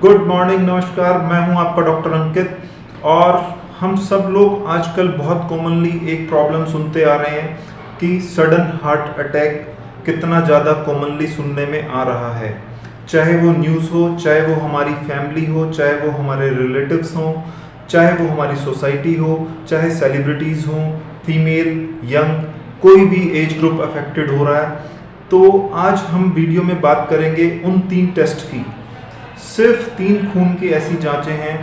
Good morning, नमस्कार। मैं हूं आपका डॉक्टर अंकित। और हम सब लोग आजकल बहुत कॉमनली एक प्रॉब्लम सुनते आ रहे हैं कि सडन हार्ट अटैक कितना ज़्यादा कॉमनली सुनने में आ रहा है। चाहे वो न्यूज़ हो, चाहे वो हमारी फैमिली हो, चाहे वो हमारे रिलेटिव्स हों, चाहे वो हमारी सोसाइटी हो, चाहे सेलिब्रिटीज़ हों, फीमेल, यंग, कोई भी एज ग्रुप अफेक्टेड हो रहा है। तो आज हम वीडियो में बात करेंगे उन 3 टेस्ट की। सिर्फ 3 खून की ऐसी जांचें हैं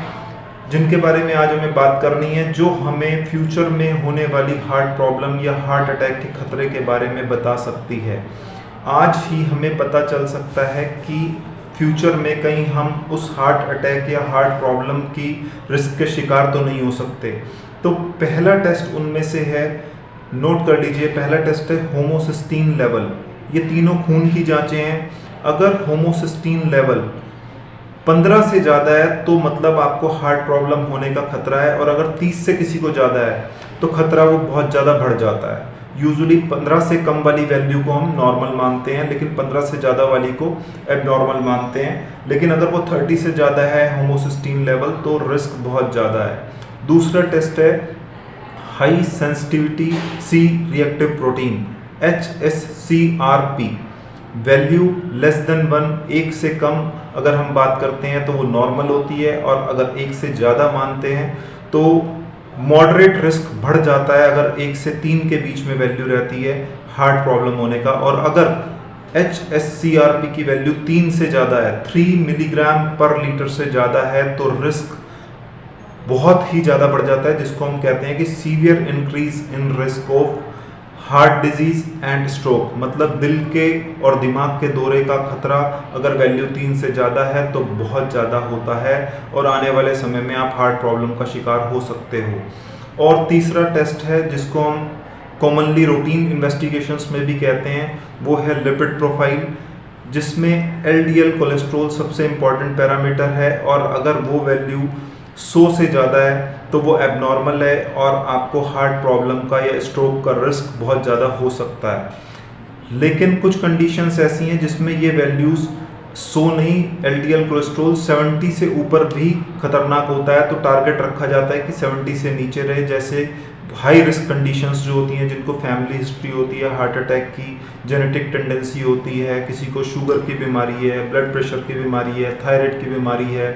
जिनके बारे में आज हमें बात करनी है, जो हमें फ्यूचर में होने वाली हार्ट प्रॉब्लम या हार्ट अटैक के खतरे के बारे में बता सकती है। आज ही हमें पता चल सकता है कि फ्यूचर में कहीं हम उस हार्ट अटैक या हार्ट प्रॉब्लम की रिस्क के शिकार तो नहीं हो सकते। तो पहला टेस्ट उनमें से है, नोट कर लीजिए, पहला टेस्ट है होमोसिस्टीन लेवल। ये तीनों खून की जांचें हैं। अगर होमोसिस्टीन लेवल 15 से ज़्यादा है तो मतलब आपको हार्ट प्रॉब्लम होने का खतरा है, और अगर 30 से किसी को ज़्यादा है तो खतरा वो बहुत ज़्यादा बढ़ जाता है। यूजुअली 15 से कम वाली वैल्यू को हम नॉर्मल मानते हैं, लेकिन 15 से ज़्यादा वाली को एबनॉर्मल मानते हैं। लेकिन अगर वो 30 से ज़्यादा है होमोसिस्टीन लेवल तो रिस्क बहुत ज़्यादा है। दूसरा टेस्ट है high sensitivity C reactive protein, HSCRP। Value less than 1, 1 से कम अगर हम बात करते हैं तो वो नॉर्मल होती है, और अगर 1 से ज़्यादा मानते हैं तो मॉडरेट रिस्क बढ़ जाता है अगर 1 से 3 के बीच में वैल्यू रहती है हार्ट प्रॉब्लम होने का। और अगर HSCRP की वैल्यू 3 से ज़्यादा है, 3 मिलीग्राम पर लीटर से ज़्यादा है, तो रिस्क बहुत ही ज़्यादा बढ़ जाता है, जिसको हम कहते हैं कि severe increase in risk of heart disease and stroke. मतलब दिल के और दिमाग के दौरे का खतरा अगर वैल्यू 3 से ज़्यादा है तो बहुत ज़्यादा होता है, और आने वाले समय में आप हार्ट प्रॉब्लम का शिकार हो सकते हो। और तीसरा टेस्ट है जिसको हम कॉमनली रूटीन इन्वेस्टिगेशंस में भी कहते हैं, वो है लिपिड प्रोफाइल, जिसमें LDL कोलेस्ट्रॉल सबसे इम्पॉर्टेंट पैरामीटर है, और अगर वो वैल्यू 100 से ज़्यादा है तो वो एबनॉर्मल है, और आपको हार्ट प्रॉब्लम का या स्ट्रोक का रिस्क बहुत ज़्यादा हो सकता है। लेकिन कुछ कंडीशंस ऐसी हैं जिसमें ये वैल्यूज़ 100 नहीं, LDL कोलेस्ट्रॉल 70 से ऊपर भी खतरनाक होता है, तो टारगेट रखा जाता है कि 70 से नीचे रहे। जैसे हाई रिस्क कंडीशंस जो होती हैं, जिनको फैमिली हिस्ट्री होती है, हार्ट अटैक की जेनेटिक टेंडेंसी होती है, किसी को शुगर की बीमारी है, ब्लड प्रेशर की बीमारी है, थायराइड की बीमारी है,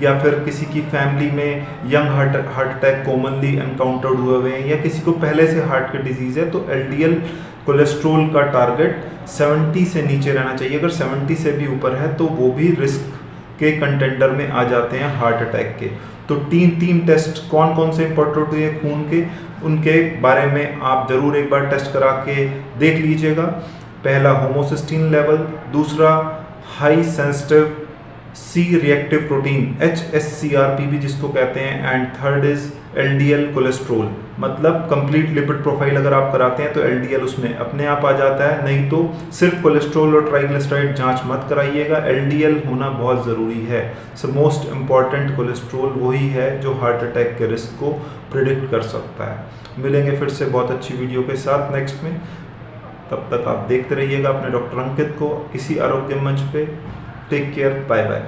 या फिर किसी की फैमिली में young heart attack commonly encountered हुए हैं, या किसी को पहले से हार्ट की डिजीज़ है, तो LDL कोलेस्ट्रॉल का टारगेट 70 से नीचे रहना चाहिए। अगर 70 से भी ऊपर है तो वो भी रिस्क के कंटेंडर में आ जाते हैं हार्ट अटैक के। तो 3 टेस्ट कौन कौन से इंपॉर्टेंट होते हैं खून के, उनके बारे में आप ज़रूर एक बार टेस्ट करा के देख लीजिएगा। पहला होमोसिस्टीन लेवल, दूसरा high sensitive C reactive protein, HSCRP भी जिसको कहते हैं, and third is LDL cholesterol. मतलब कंप्लीट लिपिड प्रोफाइल अगर आप कराते हैं तो LDL उसमें अपने आप आ जाता है, नहीं तो सिर्फ कोलेस्ट्रॉल और ट्राइग्लिसराइड जांच मत कराइएगा, LDL होना बहुत ज़रूरी है। सो मोस्ट इम्पॉर्टेंट कोलेस्ट्रॉल वही है जो हार्ट अटैक के रिस्क को प्रिडिक्ट कर सकता है। मिलेंगे फिर से बहुत अच्छी वीडियो के साथ नेक्स्ट में। तब तक आप देखते रहिएगा अपने डॉक्टर अंकित को किसी आरोग्य मंच पे। Take care, bye bye.